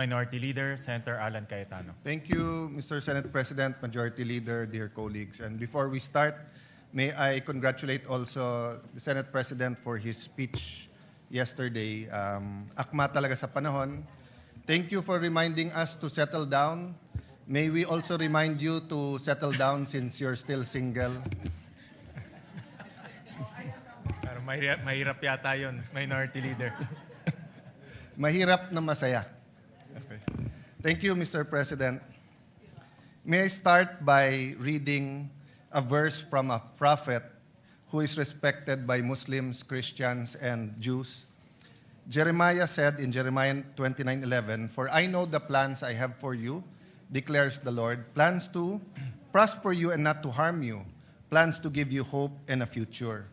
Minority Leader, Senator Alan Cayetano. Thank you, Mr. Senate President, Majority Leader, dear colleagues. And before we start, may I congratulate also the Senate President for his speech yesterday. Akma talaga sa panahon. Thank you for reminding us to settle down. May we also remind you to settle down since you're still single. Pero mahirap yata yun, Minority Leader. Mahirap na masaya. Okay. Thank you, Mr. President. May I start by reading a verse from a prophet who is respected by Muslims, Christians, and Jews. Jeremiah said in Jeremiah 29:11, "For I know the plans I have for you, declares the Lord, plans to prosper you and not to harm you, plans to give you hope and a future."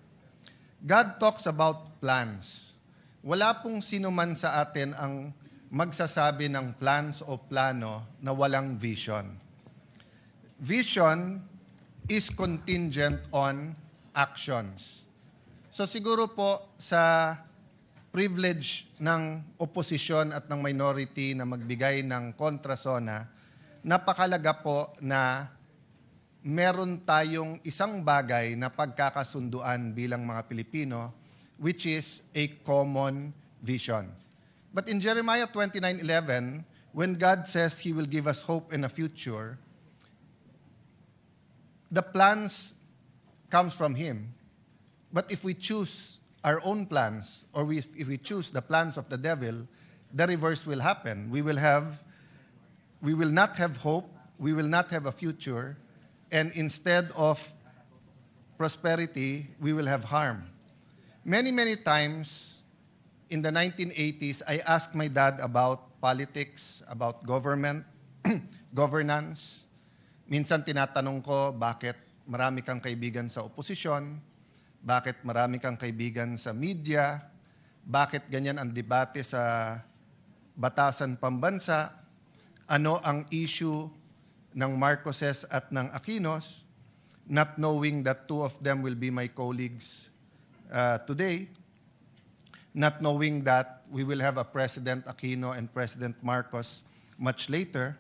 God talks about plans. Wala pong sino man sa atin ang magsasabi ng plans o plano na walang vision. Vision is contingent on actions. So siguro po sa privilege ng oposisyon at ng minority na magbigay ng kontrasona, napakalaga po na meron tayong isang bagay na pagkakasunduan bilang mga Pilipino, which is a common vision. But in Jeremiah 29:11, when God says He will give us hope and a future, the plans comes from Him. But if we choose our own plans, or if we choose the plans of the devil, the reverse will happen. We will not have hope, we will not have a future, and instead of prosperity, we will have harm. Many times, in the 1980s, I asked my dad about politics, about government, governance. Minsan tinatanong ko, bakit marami kang kaibigan sa oposisyon? Bakit marami kang kaibigan sa media? Bakit ganyan ang debate sa batasan pambansa? Ano ang issue ng Marcoses at ng Aquinos? Not knowing that two of them will be my colleagues today. Not knowing that we will have a President Aquino and President Marcos much later.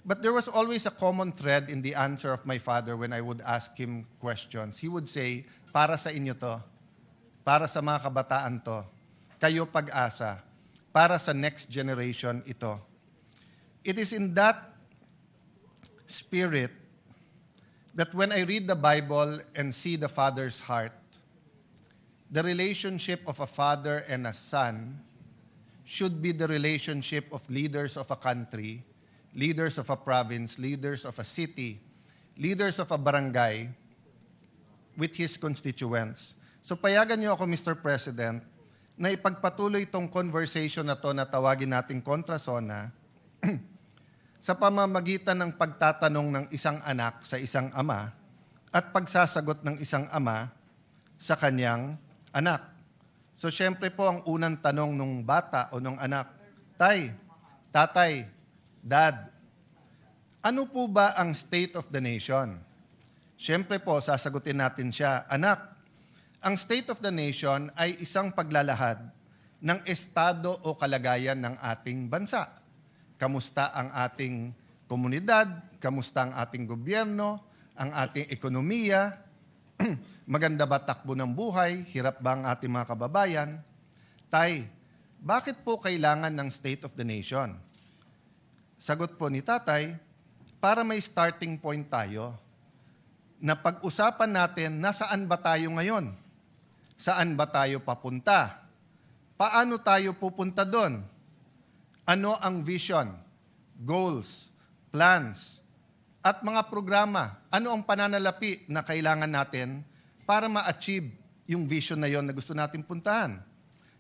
But there was always a common thread in the answer of my father when I would ask him questions. He would say, para sa inyo to, para sa mga kabataan to, kayo pag-asa, para sa next generation ito. It is in that spirit that when I read the Bible and see the Father's heart, the relationship of a father and a son should be the relationship of leaders of a country, leaders of a province, leaders of a city, leaders of a barangay with his constituents. So payagan niyo ako, Mr. President, na ipagpatuloy itong conversation na to na tawagin nating kontrasona sa pamamagitan ng pagtatanong ng isang anak sa isang ama at pagsasagot ng isang ama sa kanyang anak. So syempre po ang unang tanong ng bata o ng anak, Tay, Tatay, Dad, ano po ba ang state of the nation? Syempre po, sasagutin natin siya, Anak, ang state of the nation ay isang paglalahad ng estado o kalagayan ng ating bansa. Kamusta ang ating komunidad? Kamusta ang ating gobyerno? Ang ating ekonomiya? Maganda ba takbo ng buhay? Hirap ba ang ating mga kababayan? Tay, bakit po kailangan ng state of the nation? Sagot po ni Tatay, para may starting point tayo na pag-usapan natin nasaan ba tayo ngayon? Saan ba tayo papunta? Paano tayo pupunta doon? Ano ang vision, goals, plans, at mga programa? Ano ang pananalapi na kailangan natin para ma-achieve yung vision na yon na gusto natin puntahan?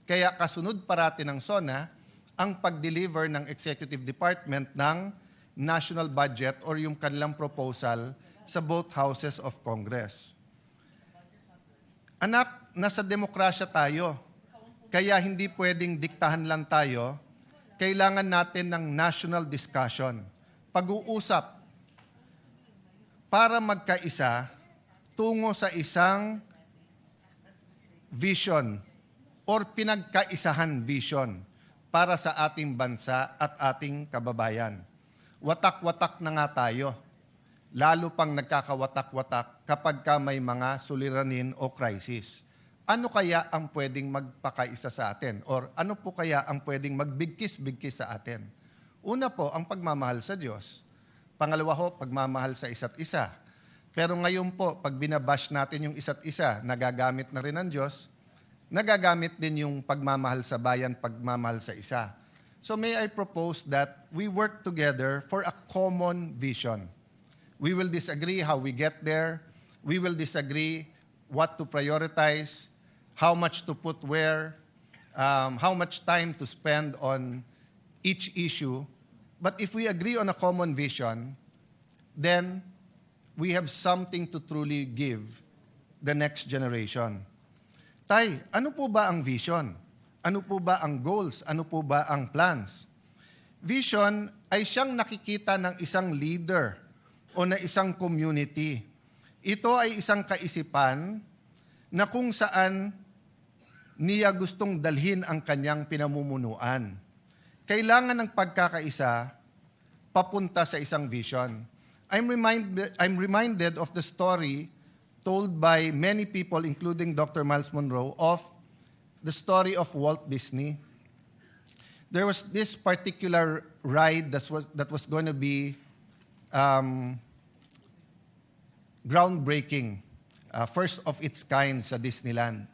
Kaya kasunod parati ng SONA ang pag-deliver ng Executive Department ng national budget or yung kanilang proposal sa both houses of Congress. Anak, nasa demokrasya tayo, kaya hindi pwedeng diktahan lang tayo. Kailangan natin ng national discussion, pag-uusap, para magkaisa tungo sa isang vision or pinagkaisahan vision para sa ating bansa at ating kababayan. Watak-watak na nga tayo, lalo pang nagkakawatak-watak kapag ka may mga suliranin o crisis. Ano kaya ang pwedeng magpakaisa sa atin? Or ano po kaya ang pwedeng magbigkis-bigkis sa atin? Una po, ang pagmamahal sa Diyos. Pangalawa ho, pagmamahal sa isa't isa. Pero ngayon po, pag binabash natin yung isa't isa, nagagamit na rin ng Diyos, nagagamit din yung pagmamahal sa bayan, pagmamahal sa isa. So may I propose that we work together for a common vision. We will disagree how we get there. We will disagree what to prioritize, how much to put where, how much time to spend on each issue. But if we agree on a common vision, then we have something to truly give the next generation. Tay, ano po ba ang vision? Ano po ba ang goals? Ano po ba ang plans? Vision ay siyang nakikita ng isang leader o na isang community. Ito ay isang kaisipan na kung saan niya gustong dalhin ang kanyang pinamumunuan. Kailangan ng pagkakaisa papunta sa isang vision. I'm reminded of the story told by many people, including Dr. Miles Monroe, of the story of Walt Disney. There was this particular ride that was going to be groundbreaking, first of its kind sa Disneyland.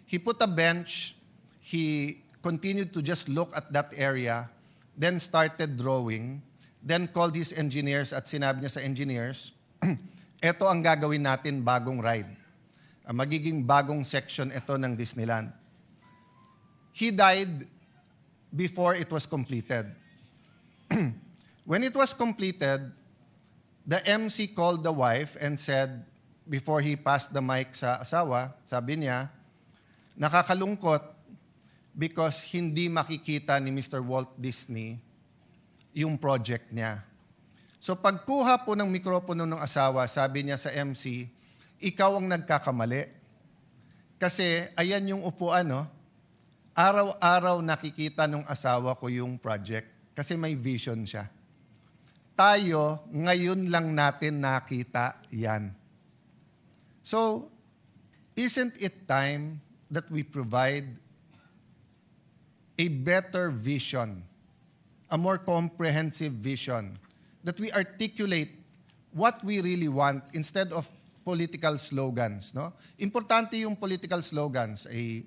He put a bench, he continued to just look at that area, then started drawing, then called his engineers at sinabi niya sa engineers, eto ang gagawin natin bagong ride. Magiging bagong section ito ng Disneyland. He died before it was completed. When it was completed, the MC called the wife and said, before he passed the mic sa asawa, sabi niya, nakakalungkot because hindi makikita ni Mr. Walt Disney yung project niya. So pagkuha po ng mikropono ng asawa, sabi niya sa MC, ikaw ang nagkakamali. Kasi ayan yung upuan, no? Araw-araw nakikita ng asawa ko yung project kasi may vision siya. Tayo, ngayon lang natin nakita yan. So, isn't it time that we provide a better vision, a more comprehensive vision, that we articulate what we really want instead of political slogans, no? Importante yung political slogans, a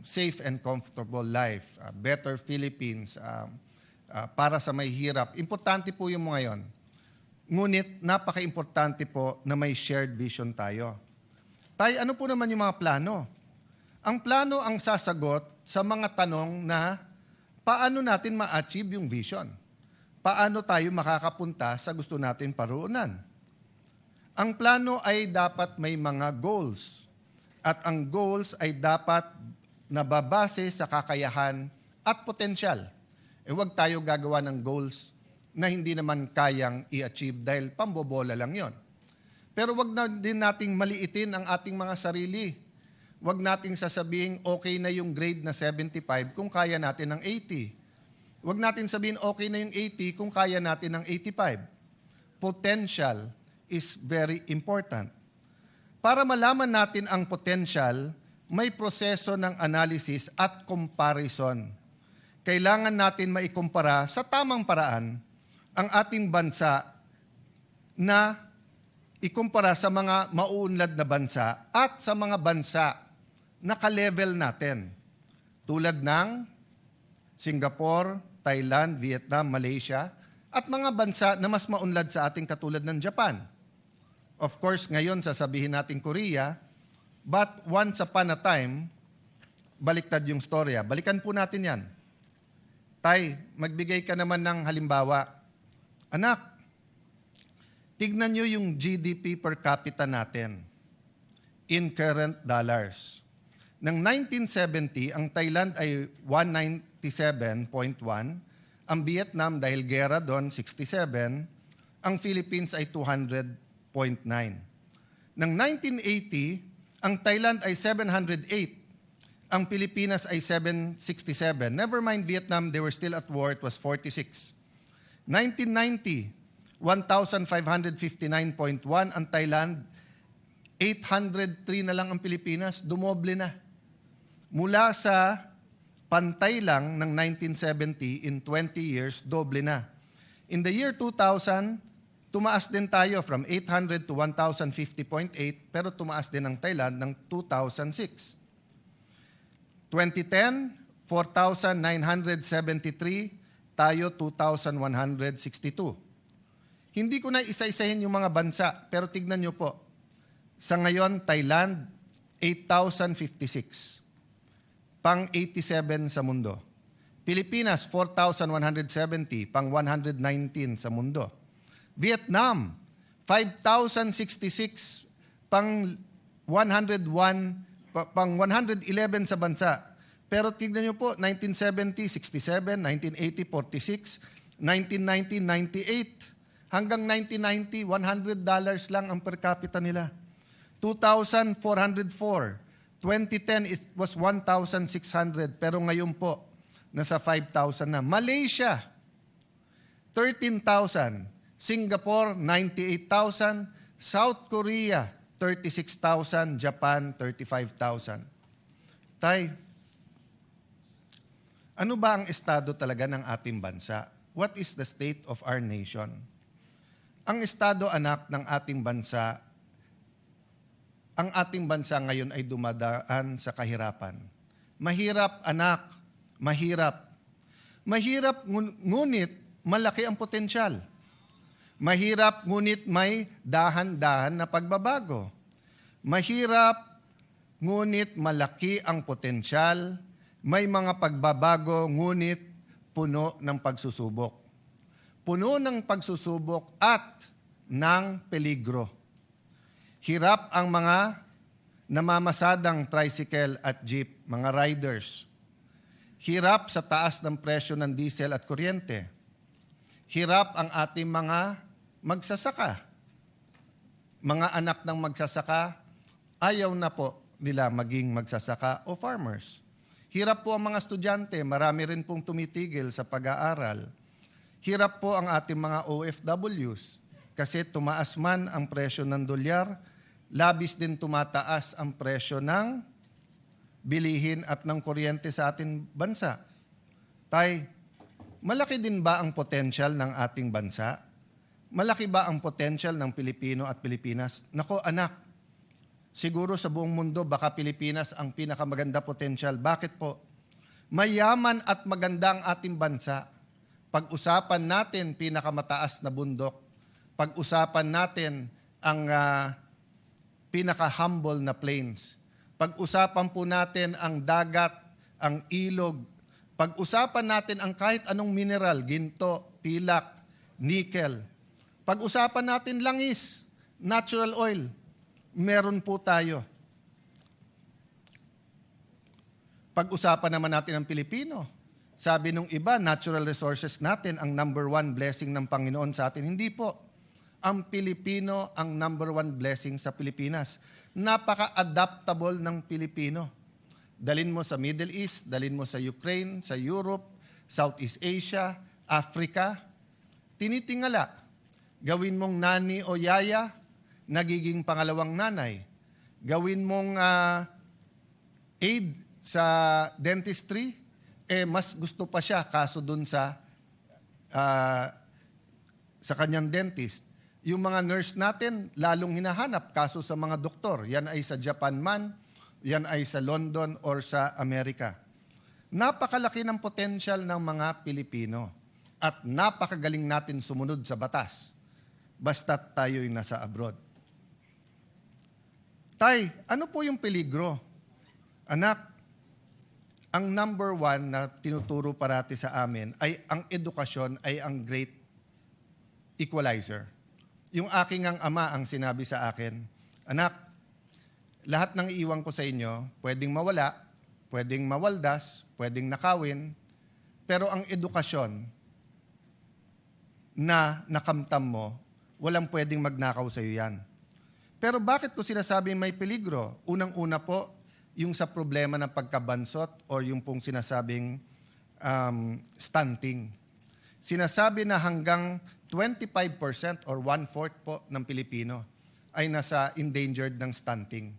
safe and comfortable life, a better Philippines, para sa may hirap. Importante po yung mga yon. Ngunit napaka-importante po na may shared vision tayo. Tayo, ano po naman yung mga plano? Ang plano ang sasagot sa mga tanong na paano natin ma-achieve yung vision? Paano tayo makakapunta sa gusto natin paroonan? Ang plano ay dapat may mga goals. At ang goals ay dapat nababase sa kakayahan at potensyal. Huwag tayo gagawa ng goals na hindi naman kayang i-achieve dahil pambobola lang yon. Pero wag na din nating maliitin ang ating mga sarili. Wag nating sasabihin okay na yung grade na 75 kung kaya natin ng 80. Wag natin sabihin okay na yung 80 kung kaya natin ng 85. Potential is very important. Para malaman natin ang potential, may proseso ng analysis at comparison. Kailangan natin maikumpara sa tamang paraan ang ating bansa na ikumpara sa mga mauunlad na bansa at sa mga bansa na ka-level natin. Tulad ng Singapore, Thailand, Vietnam, Malaysia, at mga bansa na mas maunlad sa ating katulad ng Japan. Of course, ngayon sasabihin natin Korea, but once upon a time, baliktad yung storya. Balikan po natin yan. Tay, magbigay ka naman ng halimbawa. Anak, tignan nyo yung GDP per capita natin in current dollars. Nang 1970, ang Thailand ay 197.1, ang Vietnam dahil gera doon 67, ang Philippines ay 200.9. Nang 1980, ang Thailand ay 708, Ang Pilipinas ay 767. Never mind Vietnam, they were still at war, it was 46. 1990, 1,559.1 ang Thailand, 803 na lang ang Pilipinas, dumoble na. Mula sa pantay lang ng 1970, in 20 years, doble na. In the year 2000, tumaas din tayo from 800 to 1,050.8, pero tumaas din ang Thailand ng 2006. 2010, 4,973, tayo 2,162. Hindi ko na isa-isahin yung mga bansa, pero tignan nyo po. Sa ngayon, Thailand, 8,056. Pang-87 sa mundo. Pilipinas, 4,170. Pang-119 sa mundo. Vietnam, 5,066. Pang-101, pang-111 sa bansa. Pero tignan nyo po, 1970, 67, 1980, 46, 1990, 98. Hanggang 1990, $100 lang ang per capita nila. 2,404. 2010, it was 1,600. Pero ngayon po, nasa 5,000 na. Malaysia, 13,000. Singapore, 98,000. South Korea, 36,000. Japan, 35,000. Tay, ano ba ang estado talaga ng ating bansa? What is the state of our nation? Ang estado, anak, ng ating bansa, ang ating bansa ngayon ay dumadaan sa kahirapan. Mahirap, anak, mahirap. Mahirap, ngunit malaki ang potensyal. Mahirap, ngunit may dahan-dahan na pagbabago. Mahirap, ngunit malaki ang potensyal. May mga pagbabago, ngunit puno ng pagsusubok. Puno ng pagsusubok at ng peligro. Hirap ang mga namamasadang tricycle at jeep, mga riders. Hirap sa taas ng presyo ng diesel at kuryente. Hirap ang ating mga magsasaka. Mga anak ng magsasaka, ayaw na po nila maging magsasaka o farmers. Hirap po ang mga estudyante, marami rin pong tumitigil sa pag-aaral. Hirap po ang ating mga OFWs kasi tumaas man ang presyo ng dolyar, labis din tumataas ang presyo ng bilihin at ng kuryente sa ating bansa. Tay, malaki din ba ang potensyal ng ating bansa? Malaki ba ang potensyal ng Pilipino at Pilipinas? Nako anak, siguro sa buong mundo, baka Pilipinas ang pinakamaganda potensyal. Bakit po? Mayaman at maganda ang ating bansa. Pag-usapan natin pinakamataas na bundok. Pag-usapan natin ang pinaka-humble na plains. Pag-usapan po natin ang dagat, ang ilog. Pag-usapan natin ang kahit anong mineral, ginto, pilak, nickel. Pag-usapan natin langis, natural oil. Meron po tayo. Pag-usapan naman natin ang Pilipino. Sabi nung iba, natural resources natin ang number one blessing ng Panginoon sa atin. Hindi po. Ang Pilipino ang number one blessing sa Pilipinas. Napaka-adaptable ng Pilipino. Dalin mo sa Middle East, dalin mo sa Ukraine, sa Europe, Southeast Asia, Africa. Tinitingala. Gawin mong nani o yaya, nagiging pangalawang nanay. Gawin mong aid sa dentistry, mas gusto pa siya kaso dun sa kanyang dentist. Yung mga nurse natin, lalong hinahanap kaso sa mga doktor. Yan ay sa Japan man, yan ay sa London or sa Amerika. Napakalaki ng potensyal ng mga Pilipino at napakagaling natin sumunod sa batas basta't tayo'y nasa abroad. Tay, ano po yung peligro? Anak, ang number one na tinuturo parati sa amin ay ang edukasyon ay ang great equalizer. Yung aking ang ama ang sinabi sa akin, anak, lahat ng iiwan ko sa inyo, pwedeng mawala, pwedeng mawaldas, pwedeng nakawin, pero ang edukasyon na nakamtam mo, walang pwedeng magnakaw sa iyo yan. Pero bakit ko sinasabi may peligro? Unang-una po, yung sa problema ng pagkabansot or yung pong sinasabing stunting. Sinasabi na hanggang 25% or 1/4 po ng Pilipino ay nasa endangered ng stunting.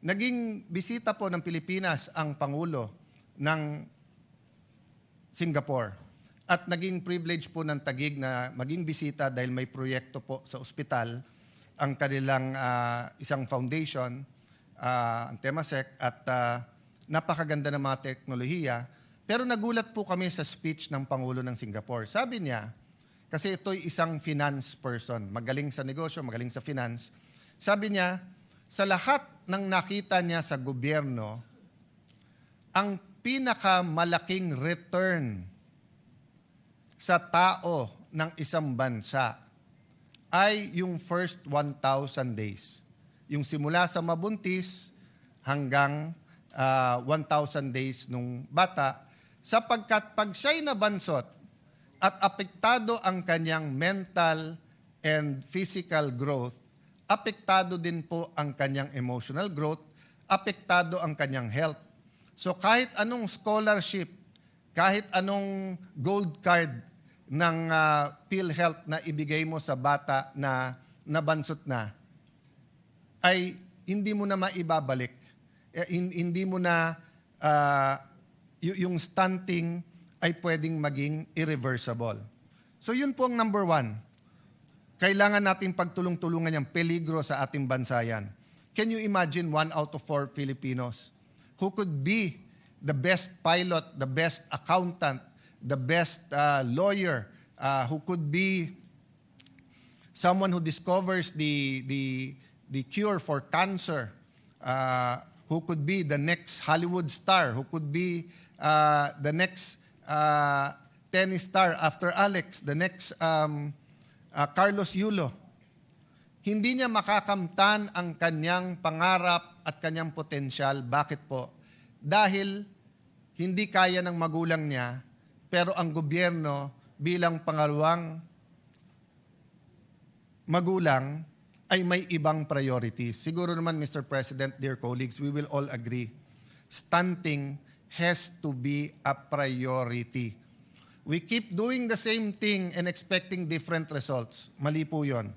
Naging bisita po ng Pilipinas ang Pangulo ng Singapore at naging privilege po ng Taguig na maging bisita dahil may proyekto po sa ospital ang kanilang isang foundation, ang Temasek, at napakaganda ng mga teknolohiya. Pero nagulat po kami sa speech ng Pangulo ng Singapore. Sabi niya, kasi ito'y isang finance person, magaling sa negosyo, magaling sa finance. Sabi niya, sa lahat ng nakita niya sa gobyerno, ang pinakamalaking return sa tao ng isang bansa ay yung first 1,000 days. Yung simula sa mabuntis hanggang 1,000 days nung bata, sapagkat pag siya'y nabansot at apektado ang kanyang mental and physical growth, apektado din po ang kanyang emotional growth, apektado ang kanyang health. So kahit anong scholarship, kahit anong gold card ng PhilHealth na ibigay mo sa bata na nabansot na, ay hindi mo na maibabalik. Hindi mo na, yung stunting ay pwedeng maging irreversible. So yun po ang number 1. Kailangan natin pagtulong-tulungan yung peligro sa ating bansa yan. Can you imagine 1 out of 4 Filipinos who could be the best pilot, the best accountant, the best lawyer, who could be someone who discovers the cure for cancer, who could be the next Hollywood star, who could be the next tennis star after Alex, the next Carlos Yulo. Hindi niya makakamtan ang kanyang pangarap at kanyang potensyal. Bakit po? Dahil hindi kaya ng magulang niya, pero ang gobyerno bilang pangalawang magulang ay may ibang priorities. Siguro naman, Mr. President, dear colleagues, we will all agree, stunting has to be a priority. We keep doing the same thing and expecting different results. Mali po yun.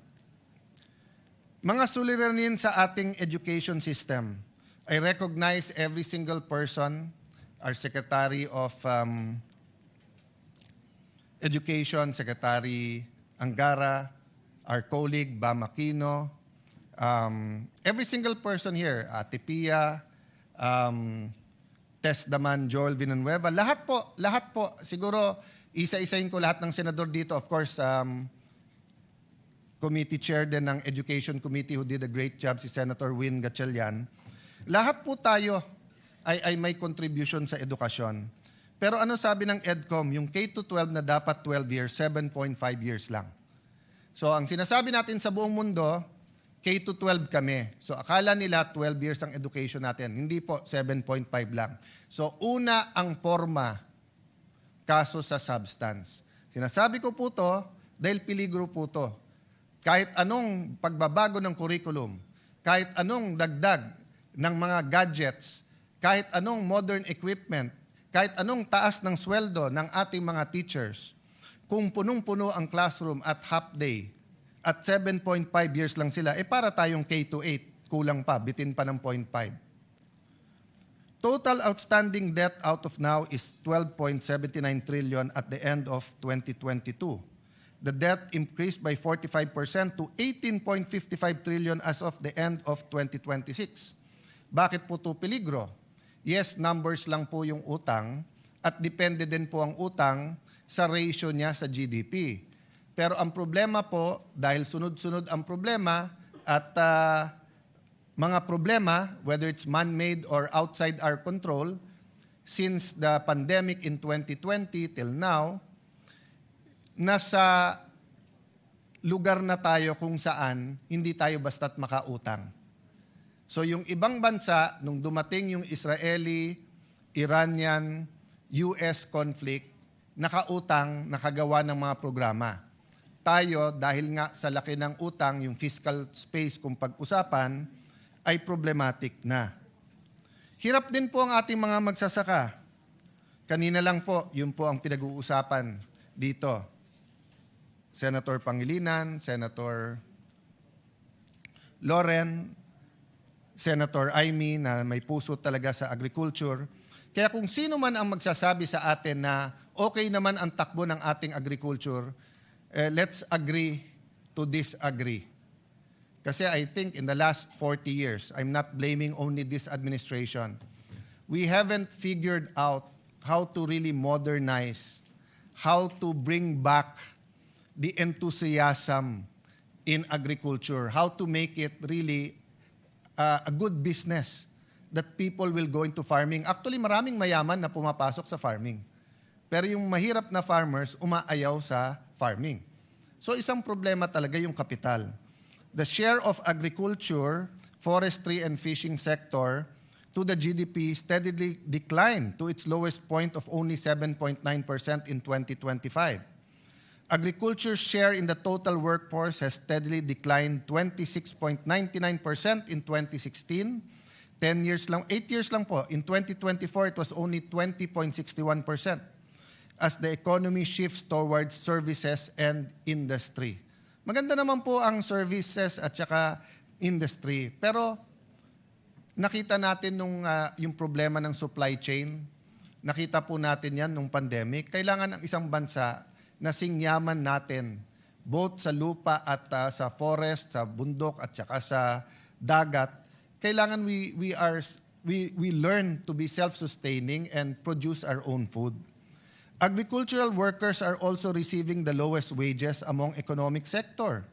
Mga suliranin sa ating education system, I recognize every single person, our Secretary of Education, Secretary Angara, our colleague Bam Aquino, every single person here, Ate Pia, Tess Daman, Joel Villanueva, lahat po, siguro isa-isahin ko lahat ng senador dito. Of course, committee chair din ng Education Committee who did a great job, si Senator Win Gatchalian. Lahat po tayo ay may contribution sa edukasyon. Pero ano sabi ng EDCOM? Yung K-12 na dapat 12 years, 7.5 years lang. So ang sinasabi natin sa buong mundo, K-12 kami. So akala nila 12 years ang education natin. Hindi po, 7.5 lang. So una ang forma, kaso sa substance. Sinasabi ko po to dahil peligro po to. Kahit anong pagbabago ng curriculum, kahit anong dagdag ng mga gadgets, kahit anong modern equipment, kahit anong taas ng sweldo ng ating mga teachers, kung punong-puno ang classroom at half day, at 7.5 years lang sila, para tayong K-8, kulang pa, bitin pa ng 0.5. Total outstanding debt out of now is 12.79 trillion at the end of 2022. The debt increased by 45% to 18.55 trillion as of the end of 2026. Bakit po ito peligro? Yes, numbers lang po yung utang at depende din po ang utang sa ratio niya sa GDP. Pero ang problema po, dahil sunod-sunod ang problema at mga problema, whether it's man-made or outside our control, since the pandemic in 2020 till now, nasa lugar na tayo kung saan hindi tayo basta't makautang. So yung ibang bansa, nung dumating yung Israeli, Iranian, US conflict, nakautang, nakagawa ng mga programa. Tayo, dahil nga sa laki ng utang, yung fiscal space kung pag-usapan, ay problematic na. Hirap din po ang ating mga magsasaka. Kanina lang po, yun po ang pinag-uusapan dito. Senator Pangilinan, Senator Loren, Senator Amy na may puso talaga sa agriculture. Kaya kung sino man ang magsasabi sa atin na okay naman ang takbo ng ating agriculture, let's agree to disagree. Kasi I think in the last 40 years, I'm not blaming only this administration, we haven't figured out how to really modernize, how to bring back the enthusiasm in agriculture, how to make it really a good business that people will go into farming. Actually, maraming mayaman na pumapasok sa farming. Pero yung mahirap na farmers, umaayaw sa farming. So isang problema talaga yung kapital. The share of agriculture, forestry, and fishing sector to the GDP steadily declined to its lowest point of only 7.9% in 2025. Agriculture's share in the total workforce has steadily declined 26.99% in 2016. 8 years lang po. In 2024, it was only 20.61% as the economy shifts towards services and industry. Maganda naman po ang services at saka industry. Pero nakita natin yung problema ng supply chain. Nakita po natin yan nung pandemic. Kailangan ng isang bansa na singyaman natin both sa lupa at sa forest, sa bundok at saka sa dagat. Kailangan we learn to be self-sustaining and produce our own food. Agricultural workers are also receiving the lowest wages among economic sector.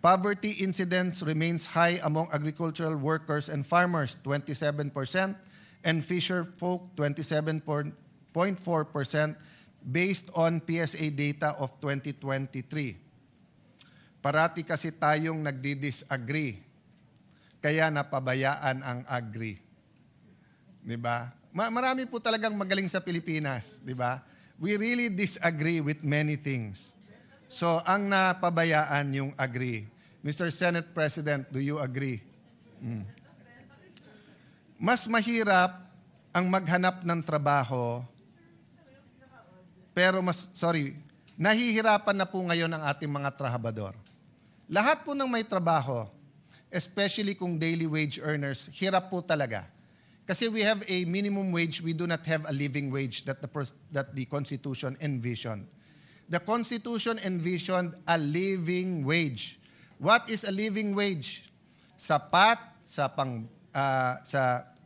Poverty incidence remains high among agricultural workers and farmers, 27%, and fisher folk, 27.4%, based on PSA data of 2023. Parati kasi tayong nagdi-disagree, kaya napabayaan ang agri. Di ba? Marami po talagang magaling sa Pilipinas, di ba? We really disagree with many things. So, ang napabayaan yung agree. Mr. Senate President, do you agree? Mas mahirap ang maghanap ng trabaho, pero nahihirapan na po ngayon ang ating mga trabahador. Lahat po ng may trabaho, especially kung daily wage earners, hirap po talaga. Kasi we have a minimum wage, we do not have a living wage that the Constitution envisioned. The Constitution envisioned a living wage. What is a living wage? Sapat sa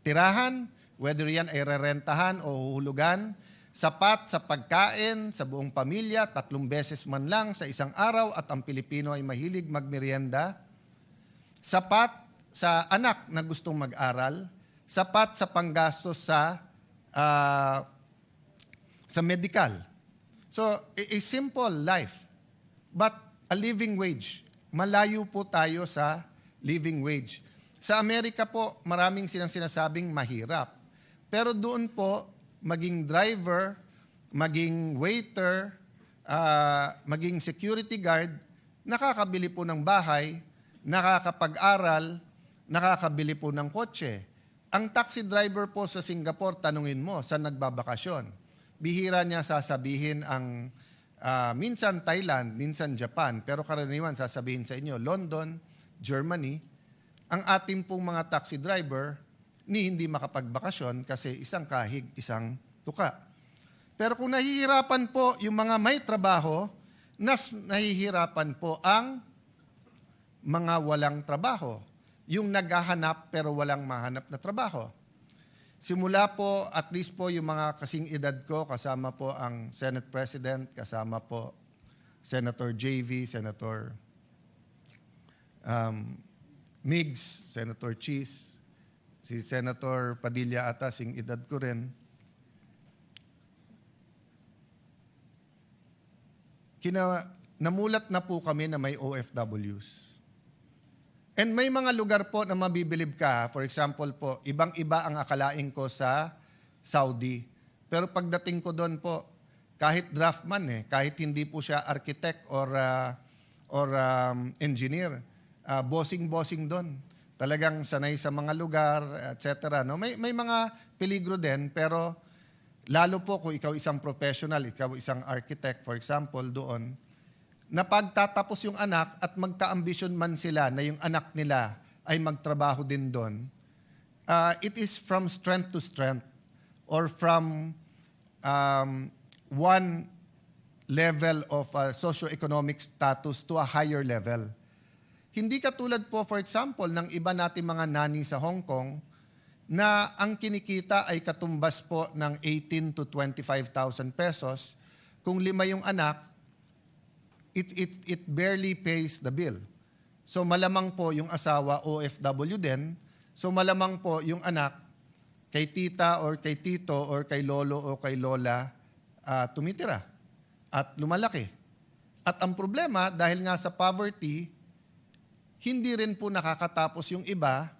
tirahan, whether yan ay rerentahan o huhulugan, sapat sa pagkain sa buong pamilya, 3 beses man lang sa isang araw at ang Pilipino ay mahilig magmerienda, sapat sa anak na gustong mag-aral, sapat sa panggastos sa medical. So, a simple life, but a living wage. Malayo po tayo sa living wage. Sa Amerika po, maraming silang sinasabing mahirap. Pero doon po, maging driver, maging waiter, maging security guard, nakakabili po ng bahay, nakakapag-aral, nakakabili po ng kotse. Ang taxi driver po sa Singapore, tanungin mo, saan nagbabakasyon? Bihira niya sasabihin ang minsan Thailand, minsan Japan, pero karaniwan sasabihin sa inyo, London, Germany. Ang ating pong mga taxi driver, hindi makapagbakasyon kasi isang kahig, isang tuka. Pero kung nahihirapan po yung mga may trabaho, nahihirapan po ang mga walang trabaho. Yung naghahanap pero walang mahanap na trabaho. Simula po, at least po yung mga kasing edad ko, kasama po ang Senate President, kasama po Senator JV, Senator Migs, Senator Cheese, si Senator Padilla ata, sing edad ko rin. Namulat na po kami na may OFWs. And may mga lugar po na mabibilib ka. For example po, ibang-iba ang akalain ko sa Saudi. Pero pagdating ko doon po, kahit draftman kahit hindi po siya architect or engineer, bossing-bossing doon. talagang sanay sa mga lugar, etc. No? May mga peligro din, pero lalo po kung ikaw isang professional, ikaw isang architect, for example, doon, na pagtatapos yung anak at magka-ambisyon man sila na yung anak nila ay magtrabaho din doon, it is from strength to strength or from one level of socioeconomic status to a higher level. Hindi katulad po, for example, ng iba nating mga nani sa Hong Kong na ang kinikita ay katumbas po ng 18 to 25,000 pesos. Kung 5 yung anak, it barely pays the bill. So malamang po yung asawa OFW din. So malamang po yung anak kay tita or kay tito or kay lolo o kay lola tumitira at lumalaki. At ang problema, dahil nga sa poverty, hindi rin po nakakatapos yung iba.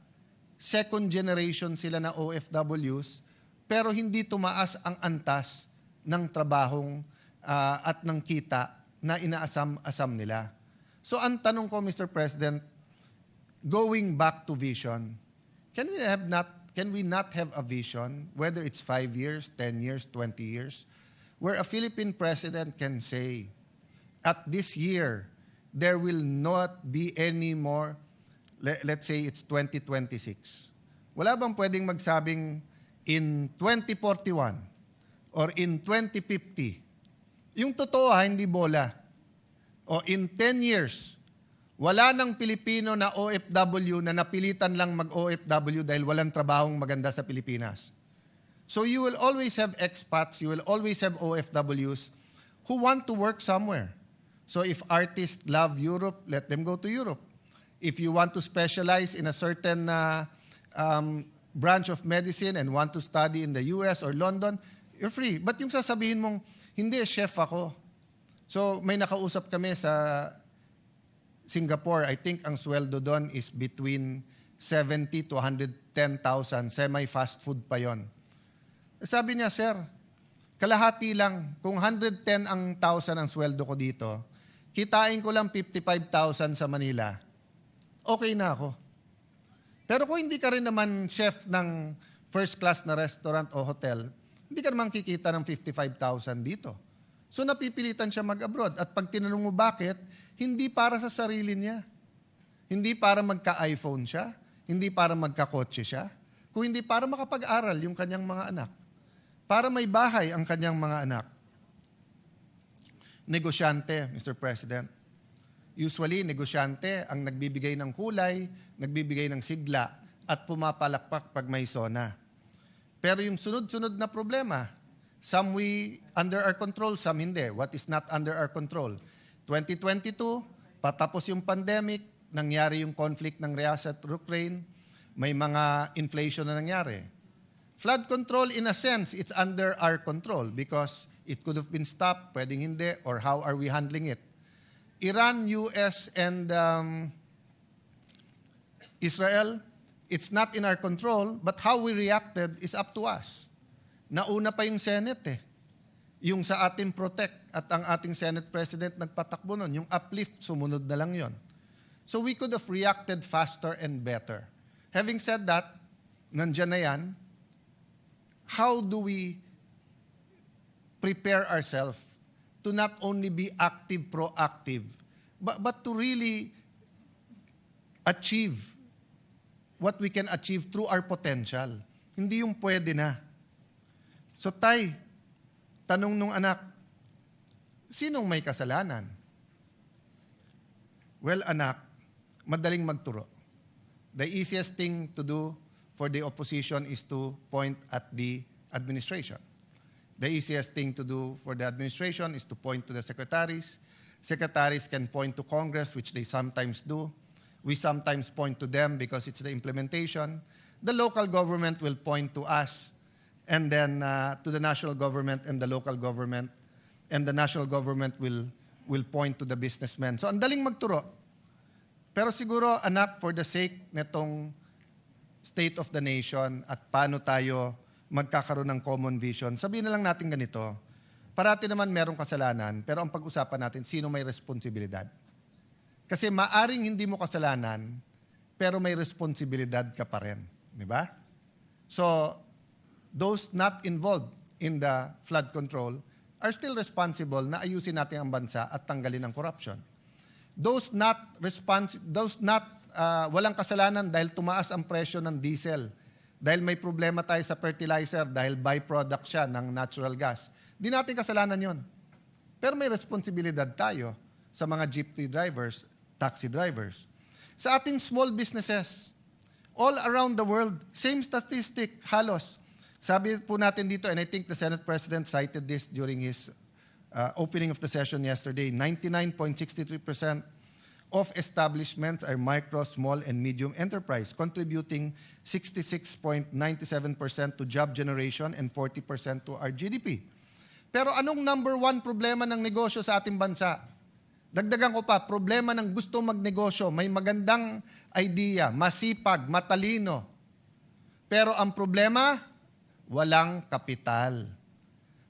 Second generation sila na OFWs, pero hindi tumaas ang antas ng trabahong at ng kita na inaasam-asam nila. So ang tanong ko, Mr. President, going back to vision, can we not have a vision, whether it's 5 years, 10 years, 20 years, where a Philippine president can say, at this year, there will not be any more, let's say it's 2026. Wala bang pwedeng magsabing in 2041 or in 2050? Yung totoo hindi bola. O in 10 years, wala nang Pilipino na OFW na napilitan lang mag-OFW dahil walang trabahong maganda sa Pilipinas. So you will always have expats, you will always have OFWs who want to work somewhere. So if artists love Europe, let them go to Europe. If you want to specialize in a certain branch of medicine and want to study in the US or London, you're free. But yung sasabihin mong, hindi, chef ako. So may nakausap kami sa Singapore. I think ang sweldo doon is between 70 to 110,000. Semi-fast food pa yon. Sabi niya, sir, kalahati lang. Kung 110 ang sweldo ko dito, kitain ko lang 55,000 sa Manila. Okay na ako. Pero kung hindi ka rin naman chef ng first class na restaurant o hotel, hindi ka naman kikita ng 55,000 dito. So napipilitan siya mag-abroad. At pag tinanong mo bakit, hindi para sa sarili niya. Hindi para magka-iPhone siya. Hindi para magka-kotse siya. Kung hindi para makapag-aral yung kanyang mga anak. Para may bahay ang kanyang mga anak. Negosyante, Mr. President. Usually, negosyante ang nagbibigay ng kulay, nagbibigay ng sigla, at pumapalakpak pag may sona. Pero yung sunod-sunod na problema, some we under our control, some hindi. What is not under our control? 2022, patapos yung pandemic, nangyari yung conflict ng Russia at Ukraine, may mga inflation na nangyari. Flood control, in a sense, it's under our control because it could have been stopped, pwedeng hindi, or how are we handling it? Iran, US, and Israel, it's not in our control, but how we reacted is up to us. Nauna pa yung Senate Yung sa ating protect at ang ating Senate President nagpatakbo nun, yung uplift, sumunod na lang yon. So we could have reacted faster and better. Having said that, nandyan na yan, how do we prepare ourselves to not only be active, proactive, but to really achieve what we can achieve through our potential. Hindi yung pwede na. So tay, tanong nung anak, sinong may kasalanan? Well, anak, madaling magturo. The easiest thing to do for the opposition is to point at the administration. The easiest thing to do for the administration is to point to the secretaries. Secretaries can point to Congress, which they sometimes do. We sometimes point to them because it's the implementation. The local government will point to us, and then to the national government and the local government, and the national government will point to the businessmen. So ang daling magturo. Pero siguro, anak, for the sake netong state of the nation at paano tayo magkakaroon ng common vision, sabihin na lang natin ganito, parati naman merong kasalanan, pero ang pag-usapan natin, sino may responsibilidad. Kasi maaring hindi mo kasalanan, pero may responsibilidad ka pa rin. Di ba? So, those not involved in the flood control are still responsible na ayusin natin ang bansa at tanggalin ang corruption. Those walang kasalanan dahil tumaas ang presyo ng diesel, dahil may problema tayo sa fertilizer, dahil byproduct siya ng natural gas. Di natin kasalanan yon. Pero may responsibilidad tayo sa mga jeepney drivers, taxi drivers. Sa ating small businesses, all around the world, same statistic, halos. Sabi po natin dito, and I think the Senate President cited this during his opening of the session yesterday, 99.63% of establishments are micro, small, and medium enterprise, contributing 66.97% to job generation and 40% to our GDP. Pero anong number one problema ng negosyo sa ating bansa? Dagdagan ko pa, problema ng gusto magnegosyo, may magandang idea, masipag, matalino. Pero ang problema, walang kapital.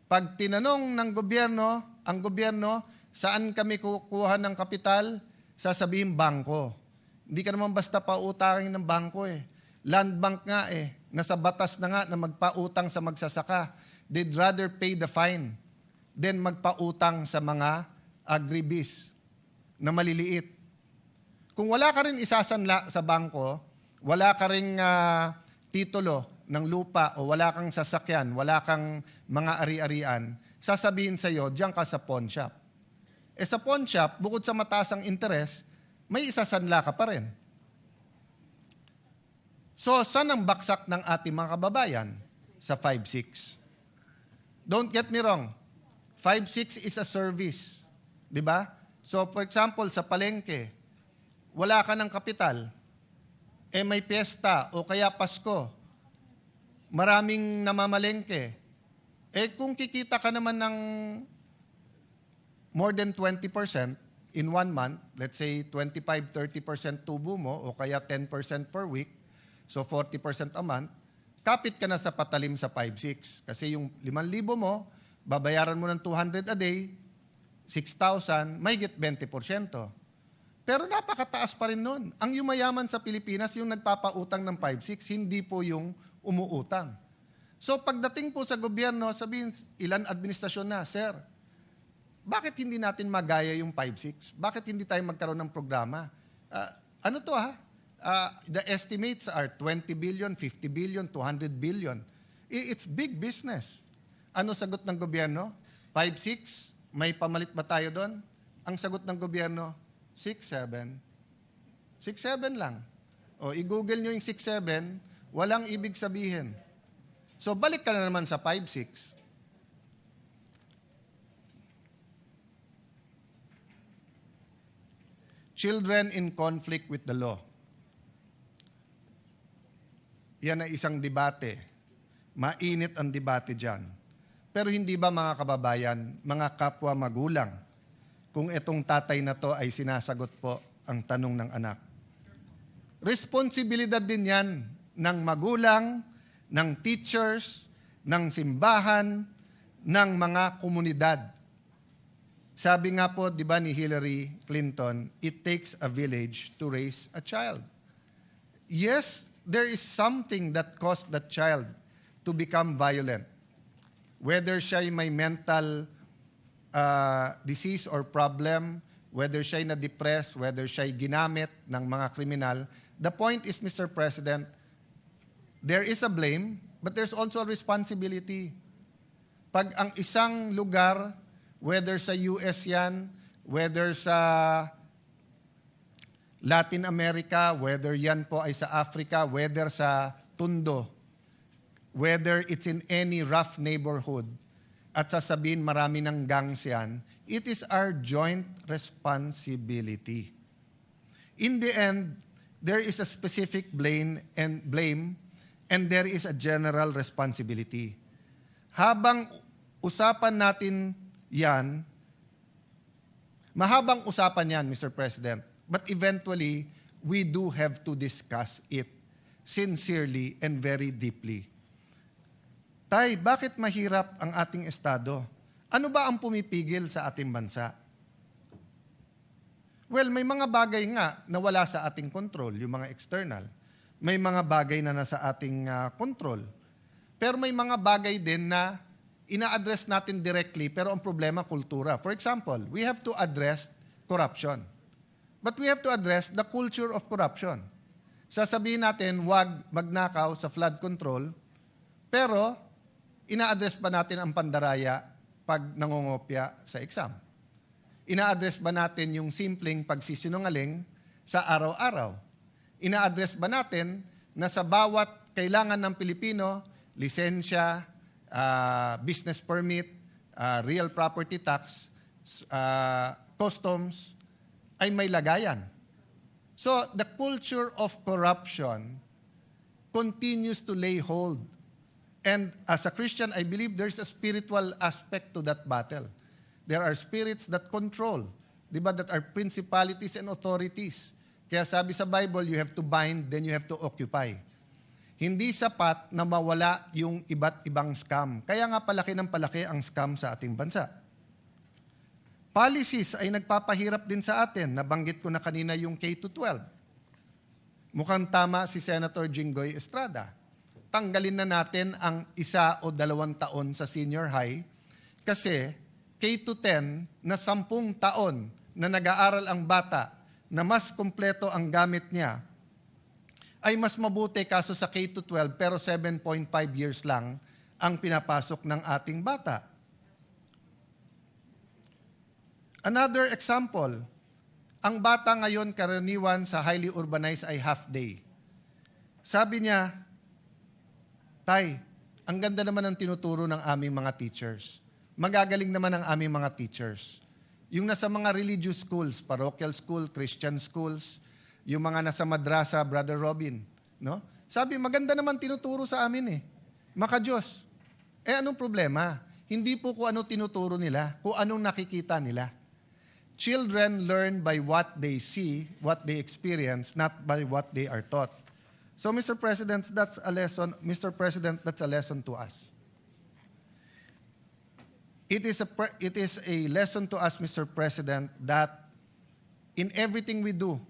Pag tinanong ng gobyerno, ang gobyerno, saan kami kukuha ng kapital? Sasabihin, bangko. Hindi ka naman basta pautangin ng bangko eh. Land bank nga eh. Nasa batas na nga na magpautang sa magsasaka. They'd rather pay the fine than magpautang sa mga agribis na maliliit. Kung wala ka rin isasanla sa bangko, wala ka rin titulo ng lupa o wala kang sasakyan, wala kang mga ari-arian, sasabihin sa iyo, diyan ka sa pawn shop. Eh sa pawn shop, bukod sa mataas ang interest, may isasanla ka pa rin. So, saan ang baksak ng ating mga kababayan? Sa 5-6. Don't get me wrong. 5-6 is a service. Di ba? So, for example, sa palengke, wala ka ng kapital, eh may piyesta o kaya Pasko, maraming namamalengke, eh kung kikita ka naman ng more than 20% in 1 month, let's say 25-30% tubo mo o kaya 10% per week, so 40% a month, kapit ka na sa patalim sa 5-6. Kasi yung 5,000 mo, babayaran mo ng 200 a day, 6,000, may get 20%. Pero napakataas pa rin nun. Ang yumayaman sa Pilipinas, yung nagpapautang ng 5-6, hindi po yung umuutang. So pagdating po sa gobyerno, sabihin, ilan administrasyon na, sir, bakit hindi natin magaya yung 5-6? Bakit hindi tayo magkaroon ng programa? Ano to ha? The estimates are 20 billion, 50 billion, 200 billion. It's big business. Ano sagot ng gobyerno? 5-6? May pamalit ba tayo doon? Ang sagot ng gobyerno, 6-7. 6-7 lang. O, i-google nyo yung 6-7, walang ibig sabihin. So, balik ka na naman sa 5-6. Children in conflict with the law. Yan ay isang debate. Mainit ang debate dyan. Pero hindi ba mga kababayan, mga kapwa magulang, kung itong tatay na to ay sinasagot po ang tanong ng anak? Responsibilidad din yan ng magulang, ng teachers, ng simbahan, ng mga komunidad. Sabi nga po, di ba ni Hillary Clinton, it takes a village to raise a child. Yes, there is something that caused that child to become violent. Whether siya may mental disease or problem, whether siya na-depressed, whether siya ginamit ng mga kriminal, the point is, Mr. President, there is a blame, but there's also a responsibility. Pag ang isang lugar, whether sa US yan, whether sa Latin America, whether yan po ay sa Africa, whether sa Tondo, whether it's in any rough neighborhood, at sasabihin marami ng gangs yan, it is our joint responsibility. In the end, there is a specific blame, and there is a general responsibility. Habang usapan natin yan, mahabang usapan yan, Mr. President, but eventually, we do have to discuss it sincerely and very deeply. Tay, bakit mahirap ang ating estado? Ano ba ang pumipigil sa ating bansa? Well, may mga bagay nga na wala sa ating control, yung mga external. May mga bagay na nasa ating control. Pero may mga bagay din na ina-address natin directly, pero ang problema, kultura. For example, we have to address corruption. But we have to address the culture of corruption. Sasabihin natin, wag magnakaw sa flood control, pero ina-address ba natin ang pandaraya pag nangungopya sa exam? Ina-address ba natin yung simpleng pagsisinungaling sa araw-araw? Ina-address ba natin na sa bawat kailangan ng Pilipino, lisensya, business permit, real property tax, customs, ay may lagayan? So, the culture of corruption continues to lay hold. And as a Christian, I believe there's a spiritual aspect to that battle. There are spirits that control, di ba, that are principalities and authorities. Kaya sabi sa Bible, you have to bind, then you have to occupy. Hindi sapat na mawala yung iba't ibang scam. Kaya nga palaki ng palaki ang scam sa ating bansa. Policies ay nagpapahirap din sa atin. Nabanggit ko na kanina yung K-12. Mukhang tama si Senator Jinggoy Estrada. Tanggalin na natin ang 1 o 2 taon sa senior high kasi K-10 na 10 taon na nag-aaral ang bata na mas kumpleto ang gamit niya ay mas mabuti kaso sa K-12 pero 7.5 years lang ang pinapasok ng ating bata. Another example, ang bata ngayon karaniwan sa highly urbanized ay half day. Sabi niya, Tay, ang ganda naman ng tinuturo ng aming mga teachers. Magagaling naman ang aming mga teachers. Yung nasa mga religious schools, parochial school, Christian schools, yung mga nasa madrasa, Brother Robin, no? Sabi, maganda naman tinuturo sa amin eh. Maka-Diyos. Anong problema? Hindi po kung ano tinuturo nila, kung anong nakikita nila. Children learn by what they see, what they experience, not by what they are taught. So, Mr. President, that's a lesson. Mr. President, that's a lesson to us. It is a lesson to us, Mr. President, that in everything we do,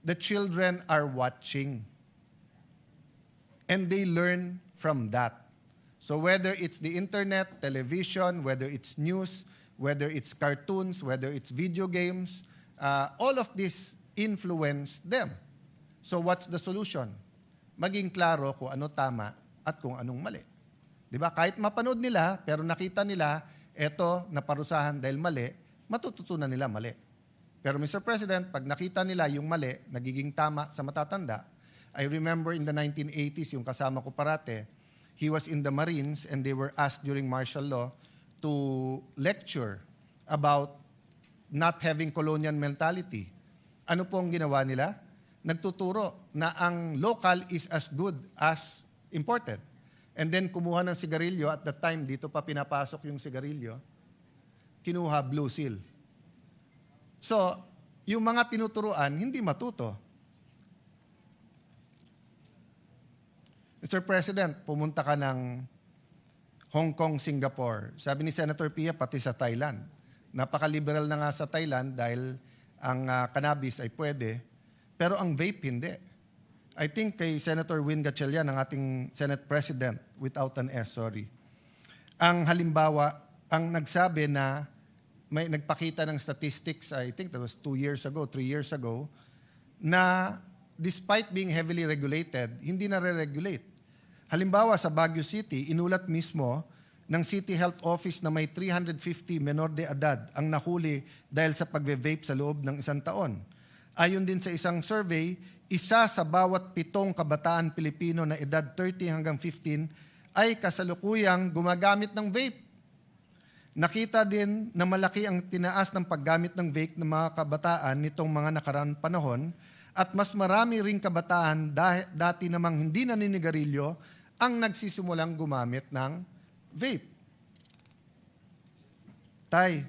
the children are watching. And they learn from that. So whether it's the internet, television, whether it's news, whether it's cartoons, whether it's video games, all of this influence them. So what's the solution? Maging klaro kung ano tama at kung anong mali. Diba? Kahit mapanood nila, pero nakita nila, eto, naparusahan dahil mali, matututunan nila mali. Pero Mr. President, pag nakita nila yung mali, nagiging tama sa matatanda, I remember in the 1980s, yung kasama ko parate, he was in the Marines and they were asked during martial law to lecture about not having colonial mentality. Ano po ang ginawa nila? Nagtuturo na ang local is as good as imported. And then kumuha ng sigarilyo, at that time, dito pa pinapasok yung sigarilyo, kinuha Blue Seal. So, yung mga tinuturuan, hindi matuto. Mr. President, pumunta ka ng Hong Kong, Singapore. Sabi ni Senator Pia, pati sa Thailand. Napaka-liberal na nga sa Thailand dahil ang cannabis ay pwede, pero ang vape hindi. I think kay Senator Win Gatchalian, ang ating Senate President, without an S, sorry. Ang halimbawa, ang nagsabi na may nagpakita ng statistics, I think that was 2 years ago, 3 years ago, na despite being heavily regulated, hindi na-re-regulate. Halimbawa, sa Baguio City, inulat mismo ng City Health Office na may 350 menor de edad ang nahuli dahil sa pagve-vape sa loob ng 1 taon. Ayon din sa isang survey, 1 sa bawat 7 kabataan Pilipino na edad 30 hanggang 15 ay kasalukuyang gumagamit ng vape. Nakita din na malaki ang tinaas ng paggamit ng vape ng mga kabataan nitong mga nakaraang panahon at mas marami ring kabataan dati namang hindi naninigarilyo ang nagsisimulang gumamit ng vape. Tay,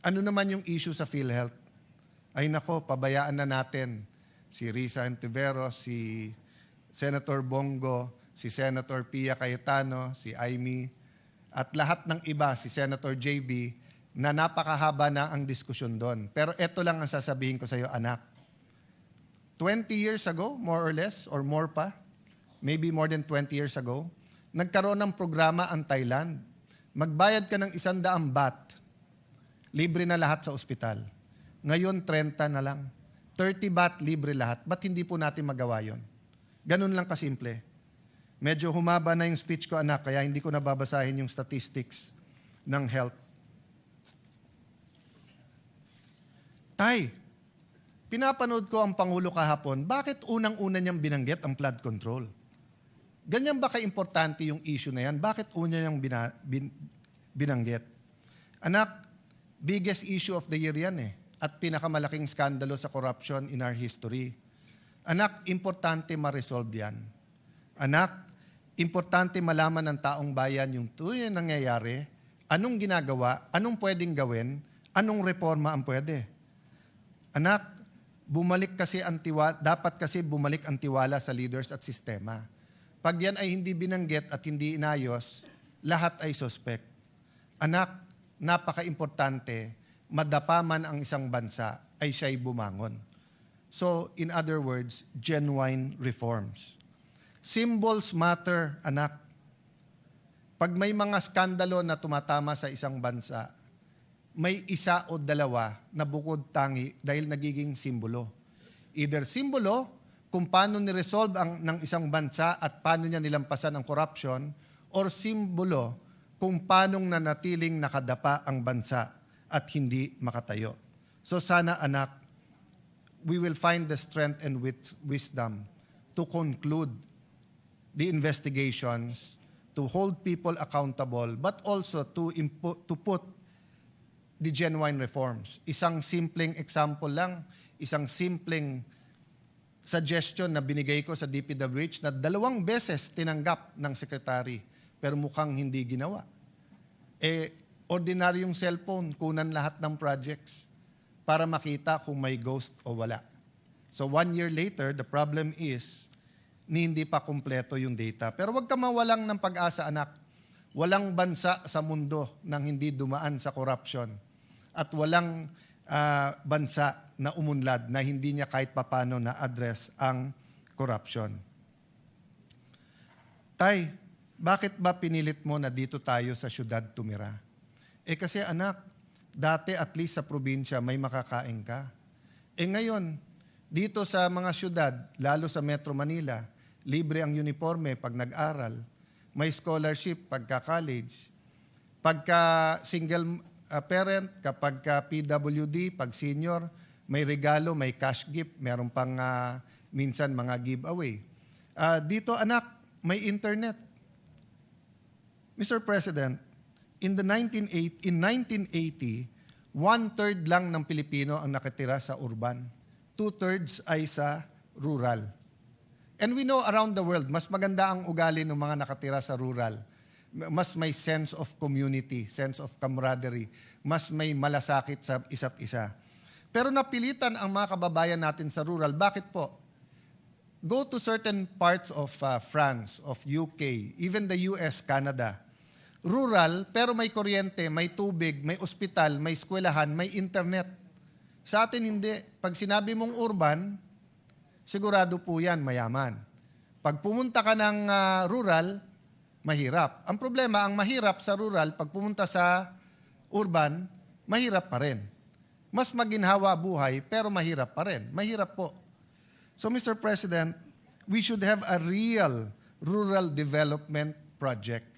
ano naman yung issue sa PhilHealth? Ay nako, pabayaan na natin si Risa Ontiveros, si Senator Bongo, si Senator Pia Cayetano, si Amy, at lahat ng iba, si Senator JB, na napakahaba na ang diskusyon doon. Pero ito lang ang sasabihin ko sa iyo, anak. 20 years ago, more or less, or more pa, maybe more than 20 years ago, nagkaroon ng programa ang Thailand. Magbayad ka ng 100 baht, libre na lahat sa ospital. Ngayon, 30 na lang. 30 baht, libre lahat. Ba't hindi po natin magawa yon? Ganun lang kasimple. Medyo humaba na yung speech ko, anak, kaya hindi ko nababasahin yung statistics ng health. Tay, pinapanood ko ang Pangulo kahapon, bakit unang-una niyang binanggit ang flood control? Ganyan ba ka-importante yung issue na yan? Bakit una niyang binanggit? Anak, biggest issue of the year yan eh. At pinakamalaking skandalo sa corruption in our history. Anak, importante ma-resolve yan. Anak, importante malaman ng taong bayan yung tunay na nangyayari, anong ginagawa, anong pwedeng gawin, anong reforma ang pwede. Anak, dapat kasi bumalik ang tiwala sa leaders at sistema. Pag yan ay hindi binanggit at hindi inayos, lahat ay suspect. Anak, napaka-importante, madapa man ang isang bansa, ay siya'y bumangon. So, in other words, genuine reforms. Symbols matter, anak. Pag may mga skandalo na tumatama sa isang bansa, may isa o dalawa na bukod tangi dahil nagiging simbolo. Either simbolo kung paano ni-resolve ng isang bansa at paano niya nilampasan ang corruption, or simbolo kung paano nanatiling nakadapa ang bansa at hindi makatayo. So sana anak, we will find the strength and wisdom to conclude the investigations, to hold people accountable, but also to put the genuine reforms. Isang simpleng example lang, isang simpleng suggestion na binigay ko sa DPWH na 2 beses tinanggap ng sekretary pero mukhang hindi ginawa. Ordinaryong cellphone, kunan lahat ng projects para makita kung may ghost o wala. So 1 year later, the problem is hindi pa kumpleto yung data. Pero wag ka mawalang ng pag-asa, anak. Walang bansa sa mundo nang hindi dumaan sa corruption. At walang bansa na umunlad na hindi niya kahit papano na-address ang corruption. Tay, bakit ba pinilit mo na dito tayo sa syudad tumira? Kasi anak, dati at least sa probinsya may makakain ka. Ngayon, dito sa mga syudad, lalo sa Metro Manila, libre ang uniforme pag nag-aral, may scholarship pagka college, pagka single parent, kapag ka PWD, pag senior, may regalo, may cash gift, meron pang minsan mga giveaway. Dito anak, may internet. Mr. President, in 1980, 1/3 lang ng Pilipino ang nakatira sa urban. 2/3 ay sa rural. And we know around the world, mas maganda ang ugali ng mga nakatira sa rural. Mas may sense of community, sense of camaraderie, mas may malasakit sa isa't isa. Pero napilitan ang mga kababayan natin sa rural. Bakit po? Go to certain parts of France, of UK, even the US, Canada. Rural, pero may kuryente, may tubig, may ospital, may eskwelahan, may internet. Sa atin hindi. Pag sinabi mong urban, sigurado po yan, mayaman. Pag pumunta ka ng rural, mahirap. Ang problema, ang mahirap sa rural, pag pumunta sa urban, mahirap pa rin. Mas maginhawa buhay, pero mahirap pa rin. Mahirap po. So, Mr. President, we should have a real rural development project.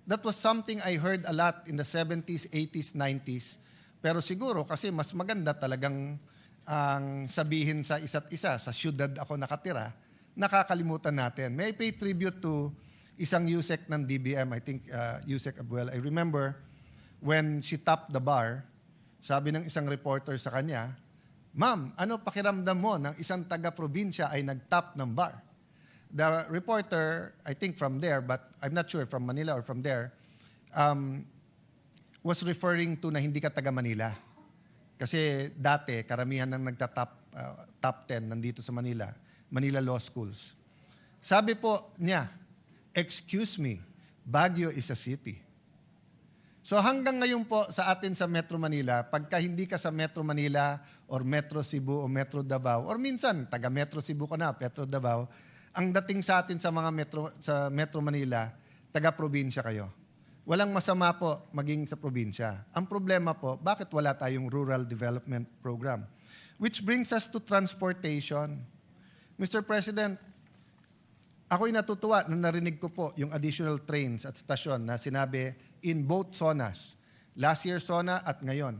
That was something I heard a lot in the 70s, 80s, 90s. Pero siguro, kasi mas maganda talagang ang sabihin sa isa't isa, sa syudad ako nakatira, nakakalimutan natin. May I pay tribute to isang USEC ng DBM, I think USEC Abuel. I remember when she topped the bar, sabi ng isang reporter sa kanya, "Ma'am, ano pakiramdam mo ng isang taga-probinsya ay nag-top ng bar?" The reporter, I think from there, but I'm not sure from Manila or from there, was referring to na hindi ka taga-Manila. Kasi dati, karamihan ng top 10 nandito sa Manila, Manila Law Schools. Sabi po niya, "Excuse me, Baguio is a city." So hanggang ngayon po sa atin sa Metro Manila, pagka hindi ka sa Metro Manila or Metro Cebu o Metro Davao, or minsan taga Metro Cebu ka na, Metro Davao, ang dating sa atin sa mga Metro Manila, taga-probinsya kayo. Walang masama po maging sa probinsya. Ang problema po, bakit wala tayong rural development program? Which brings us to transportation. Mr. President, ako'y natutuwa nung narinig ko po yung additional trains at stasyon na sinabi in both zonas. Last year zona at ngayon.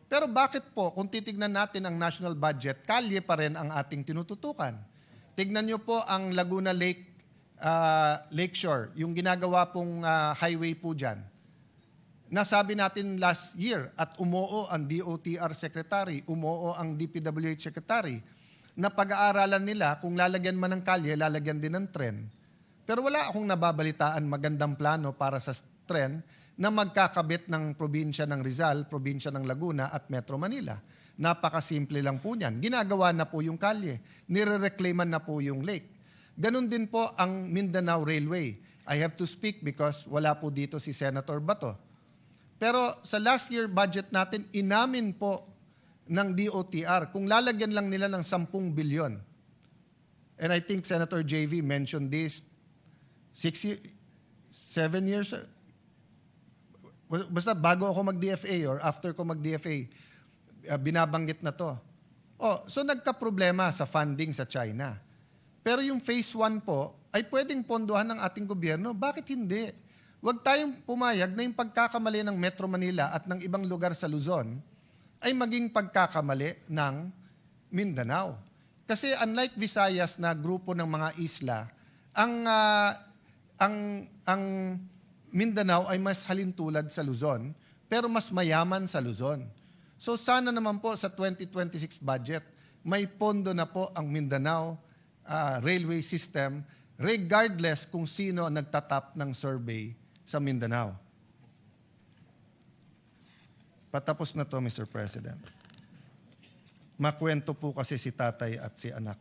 Pero bakit po, kung titignan natin ang national budget, kalye pa rin ang ating tinututukan? Tignan nyo po ang Laguna Lakeshore, yung ginagawa pong highway po dyan. Nasabi natin last year at umuo ang DOTR Secretary, umuo ang DPWH Secretary, na pag-aaralan nila kung lalagyan man ng kalye, lalagyan din ng tren. Pero wala akong nababalitaan magandang plano para sa tren na magkakabit ng probinsya ng Rizal, probinsya ng Laguna at Metro Manila. Napakasimple lang po niyan. Ginagawa na po yung kalye. Nire-reclaiman na po yung lake. Ganon din po ang Mindanao Railway. I have to speak because wala po dito si Senator Bato. Pero sa last year budget natin, inamin po ng DOTR kung lalagyan lang nila ng 10 bilyon. And I think Senator JV mentioned this 7 years, basta bago ako mag-DFA or after ko mag-DFA, binabanggit na to. So nagka-problema sa funding sa China. Pero yung phase 1 po ay pwedeng pondohan ng ating gobyerno. Bakit hindi? Huwag tayong pumayag na yung pagkakamali ng Metro Manila at ng ibang lugar sa Luzon ay maging pagkakamali ng Mindanao. Kasi unlike Visayas na grupo ng mga isla, ang Mindanao ay mas halintulad sa Luzon, pero mas mayaman sa Luzon. So sana naman po sa 2026 budget, may pondo na po ang Mindanao railway system regardless kung sino ang nagtatap ng survey sa Mindanao. Patapos na to, Mr. President. Makwento po kasi si tatay at si anak.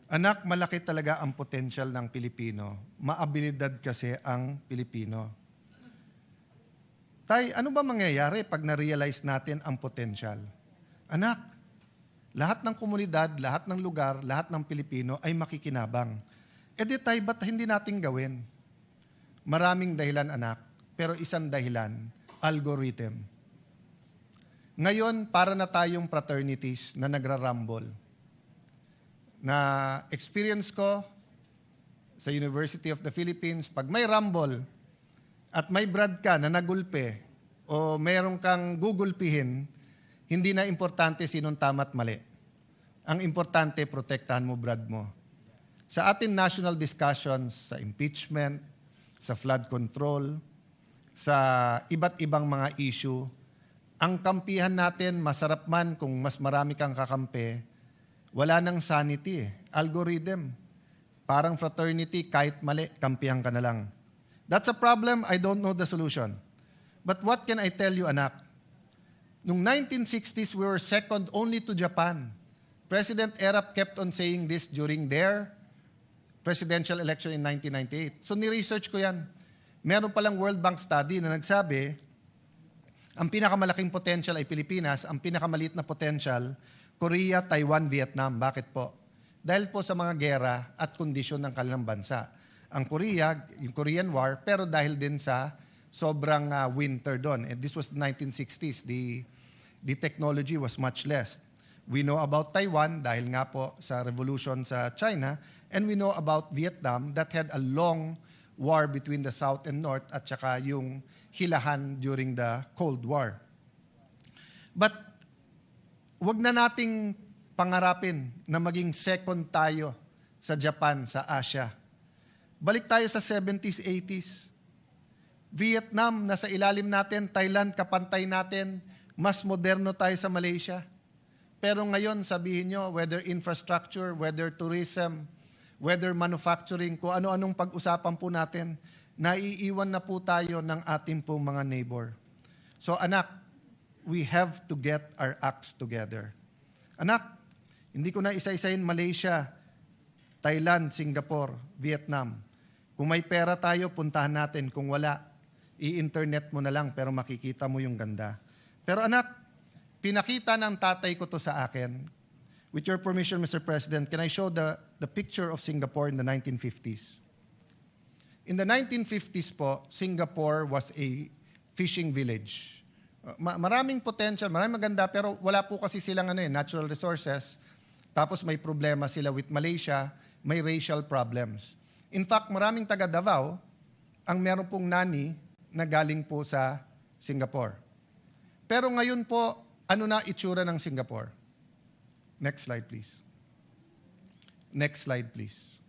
Anak, malaki talaga ang potential ng Pilipino. Maabilidad kasi ang Pilipino. Tay, ano ba mangyayari pag na-realize natin ang potential? Anak, lahat ng komunidad, lahat ng lugar, lahat ng Pilipino ay makikinabang. E di tay, ba't hindi natin gawin? Maraming dahilan, anak, pero isang dahilan, algorithm. Ngayon, para na tayong fraternities na nagrarumble. Na experience ko sa University of the Philippines, pag may rumble at may brad ka na nagulpe o meron kang gugulpihin, hindi na importante sinong tama at mali. Ang importante, protektahan mo brad mo. Sa ating national discussions, sa impeachment, sa flood control, sa iba't ibang mga issue, ang kampihan natin, masarap man kung mas marami kang kakampi, wala nang sanity eh. Algorithm. Parang fraternity, kahit mali, kampihan ka na lang. That's a problem, I don't know the solution. But what can I tell you, anak? Noong 1960s, we were second only to Japan. President Erap kept on saying this during their presidential election in 1998. So ni-research ko yan. Meron palang World Bank study na nagsabi, ang pinakamalaking potential ay Pilipinas, ang pinakamaliit na potential, Korea, Taiwan, Vietnam. Bakit po? Dahil po sa mga gera at kondisyon ng kanilang bansa. Ang Korea, yung Korean War, pero dahil din sa sobrang winter doon. And this was the 1960s. The technology was much less. We know about Taiwan dahil nga po sa revolution sa China, and we know about Vietnam that had a long war between the South and North at saka yung hilahan during the Cold War. But wag na nating pangarapin na maging second tayo sa Japan, sa Asia. Balik tayo sa 70s, 80s. Vietnam, nasa ilalim natin. Thailand, kapantay natin. Mas moderno tayo sa Malaysia. Pero ngayon, sabihin nyo, whether infrastructure, whether tourism, whether manufacturing, kung ano-anong pag-usapan po natin, naiiwan na po tayo ng ating pong mga neighbor. So anak, we have to get our acts together. Anak, hindi ko na isa-isahin Malaysia, Thailand, Singapore, Vietnam. Kung may pera tayo, puntahan natin. Kung wala, i-internet mo na lang pero makikita mo yung ganda. Pero anak, pinakita ng tatay ko to sa akin. With your permission, Mr. President, can I show the picture of Singapore in the 1950s? In the 1950s po, Singapore was a fishing village. Maraming potential, maraming maganda, pero wala po kasi silang natural resources. Tapos may problema sila with Malaysia, may racial problems. In fact, maraming taga Davao ang meron pong nani na galing po sa Singapore. Pero ngayon po, ano na itsura ng Singapore? Next slide, please. Next slide, please.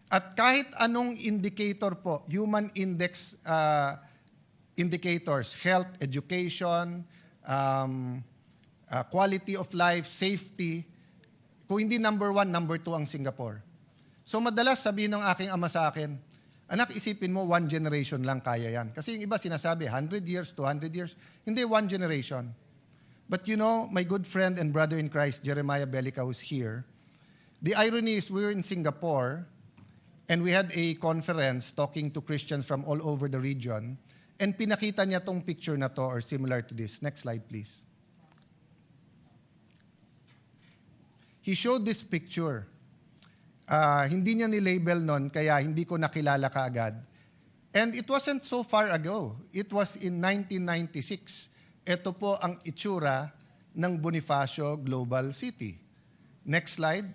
At kahit anong indicator po, human index indicators, health, education, quality of life, safety, kung hindi number 1, number 2 ang Singapore. So madalas sabihin ng aking ama sa akin, anak, isipin mo, 1 generation lang kaya yan. Kasi yung iba sinasabi, 100 years, 200 years. Hindi, 1 generation. But you know, my good friend and brother in Christ, Jeremiah Belica, who's here, the irony is we were in Singapore and we had a conference talking to Christians from all over the region and pinakita niya tong picture na to or similar to this. Next slide, please. He showed this picture. Hindi niya ni-label nun, kaya hindi ko nakilala kaagad. And it wasn't so far ago. It was in 1996. Ito po ang itsura ng Bonifacio Global City. Next slide.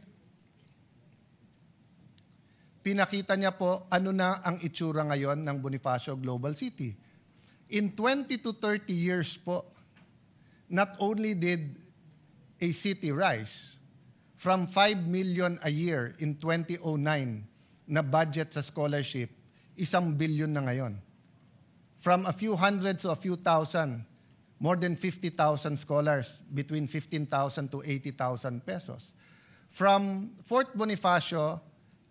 Pinakita niya po ano na ang itsura ngayon ng Bonifacio Global City. In 20 to 30 years po, not only did a city rise from 5 million a year in 2009 na budget sa scholarship, 1 billion na ngayon. From a few hundreds to a few thousand, more than 50,000 scholars, between 15,000 to 80,000 pesos. From Fort Bonifacio,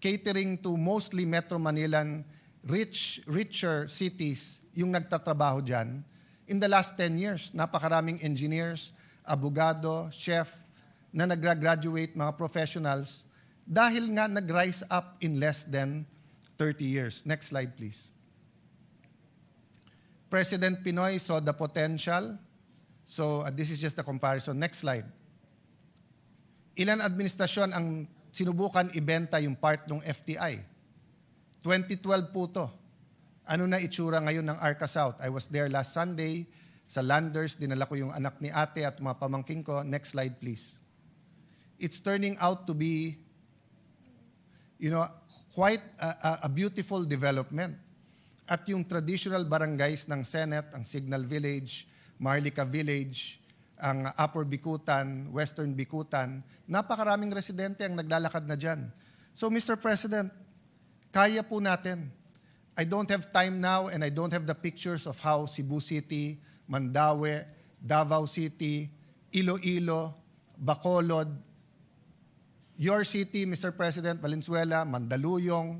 catering to mostly Metro Manilan, richer cities, yung nagtatrabaho dyan, in the last 10 years, napakaraming engineers, abogado, chef, na nag-graduate, mga professionals, dahil nga nag-rise up in less than 30 years. Next slide, please. President Pinoy saw the potential. So this is just a comparison. Next slide. Ilan administrasyon ang sinubukan ibenta yung part ng FTI? 2012 po to. Ano na itsura ngayon ng Arca South? I was there last Sunday sa Landers. Dinala ko yung anak ni ate at mga pamangking ko. Next slide, please. It's turning out to be, quite a beautiful development. At yung traditional barangays ng Senate, ang Signal Village, Marlica Village, ang Upper Bikutan, Western Bikutan, napakaraming residente ang naglalakad na dyan. So, Mr. President, kaya po natin. I don't have time now and I don't have the pictures of how Cebu City, Mandaue, Davao City, Iloilo, Bacolod, your city, Mr. President, Valenzuela, Mandaluyong,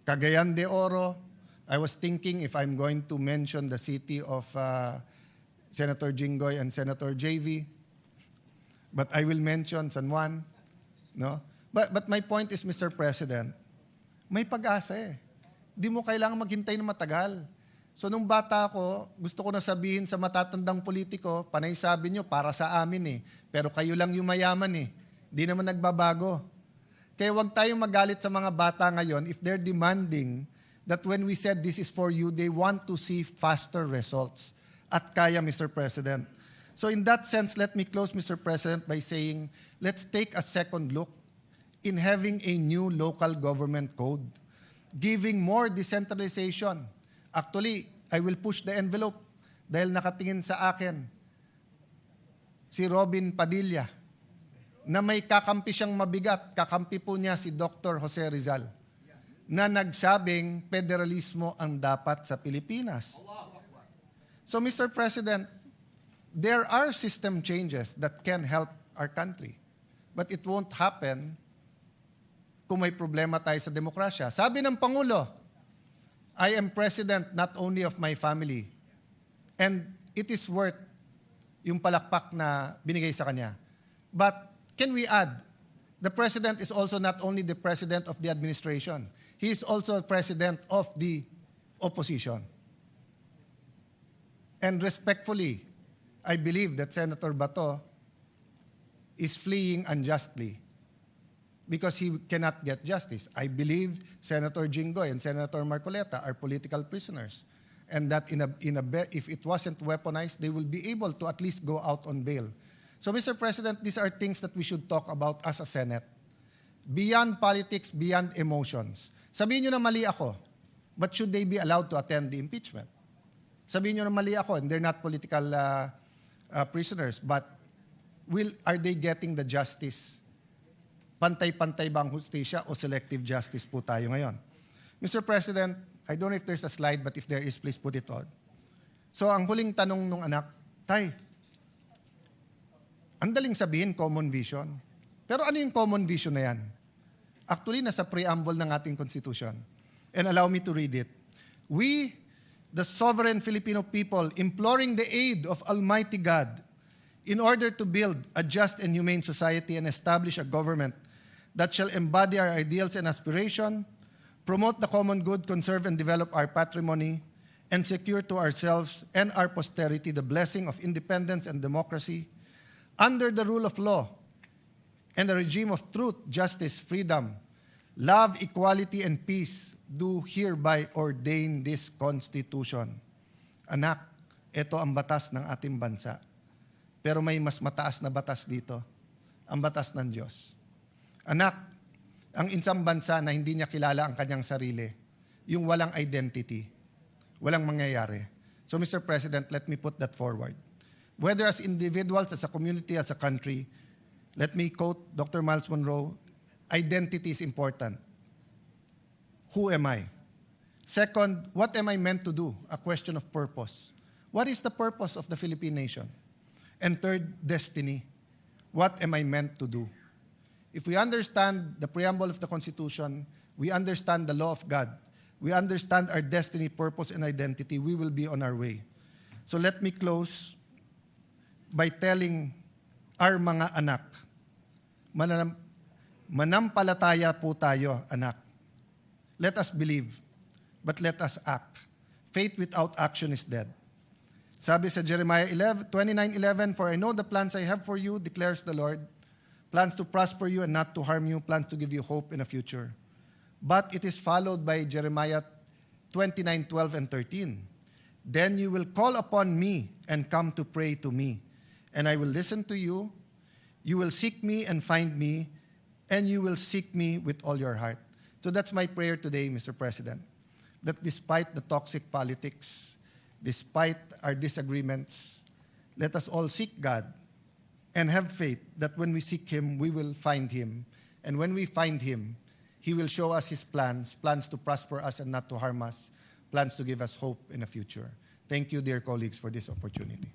Cagayan de Oro. I was thinking if I'm going to mention the city of Senator Jinggoy and Senator JV, but I will mention San Juan. No? But my point is, Mr. President, may pag-asa eh. Di mo kailangan maghintay ng matagal. So nung bata ko, gusto ko na sabihin sa matatandang politiko, panay sabi nyo, para sa amin eh. Pero kayo lang yung mayaman eh. Di naman nagbabago. Kaya huwag tayong magalit sa mga bata ngayon if they're demanding that when we said this is for you, they want to see faster results. At kaya, Mr. President. So in that sense, let me close, Mr. President, by saying, let's take a second look in having a new local government code, giving more decentralization. Actually, I will push the envelope dahil nakatingin sa akin si Robin Padilla, na may kakampi siyang mabigat. Kakampi po niya si Dr. Jose Rizal, na nagsabing federalismo ang dapat sa Pilipinas. So, Mr. President, there are system changes that can help our country. But it won't happen kung may problema tayo sa demokrasya. Sabi ng Pangulo, I am president not only of my family. And it is worth yung palakpak na binigay sa kanya. But can we add the president is also not only the president of the administration, he is also president of the opposition. And respectfully, I believe that Senator Bato is fleeing unjustly because he cannot get justice. I believe Senator Jinggoy and Senator Marcoleta are political prisoners, and that if it wasn't weaponized, they will be able to at least go out on bail. So, Mr. President, these are things that we should talk about as a Senate. Beyond politics, beyond emotions. Sabihin nyo na mali ako, but should they be allowed to attend the impeachment? Sabihin nyo na mali ako, and they're not political prisoners, but are they getting the justice? Pantay-pantay ba ang hustisya o selective justice po tayo ngayon? Mr. President, I don't know if there's a slide, but if there is, please put it on. So, ang huling tanong nung anak, Tay, ang daling sabihin, common vision. Pero ano yung common vision na yan? Actually, nasa preamble ng ating Constitution. And allow me to read it. We, the sovereign Filipino people, imploring the aid of Almighty God, in order to build a just and humane society and establish a government that shall embody our ideals and aspiration, promote the common good, conserve and develop our patrimony, and secure to ourselves and our posterity the blessing of independence and democracy, under the rule of law and a regime of truth, justice, freedom, love, equality, and peace, do hereby ordain this Constitution. Anak, ito ang batas ng ating bansa. Pero may mas mataas na batas dito, ang batas ng Diyos. Anak, ang isang bansa na hindi niya kilala ang kanyang sarili, yung walang identity, walang mangyayari. So, Mr. President, let me put that forward. Whether as individuals, as a community, as a country, let me quote Dr. Miles Monroe, identity is important. Who am I? Second, what am I meant to do? A question of purpose. What is the purpose of the Philippine nation? And third, destiny. What am I meant to do? If we understand the preamble of the Constitution, we understand the law of God, we understand our destiny, purpose, and identity, we will be on our way. So let me close by telling our mga anak, manampalataya po tayo, anak. Let us believe, but let us act. Faith without action is dead. Sabi sa Jeremiah 29:11, for I know the plans I have for you, declares the Lord, plans to prosper you and not to harm you, plans to give you hope in a future. But it is followed by Jeremiah 29:12 and 13. Then you will call upon me and come to pray to me, and I will listen to you. You will seek me and find me, and you will seek me with all your heart. So that's my prayer today, Mr. President, that despite the toxic politics, despite our disagreements, let us all seek God and have faith that when we seek Him, we will find Him. And when we find Him, He will show us His plans, plans to prosper us and not to harm us, plans to give us hope in the future. Thank you, dear colleagues, for this opportunity.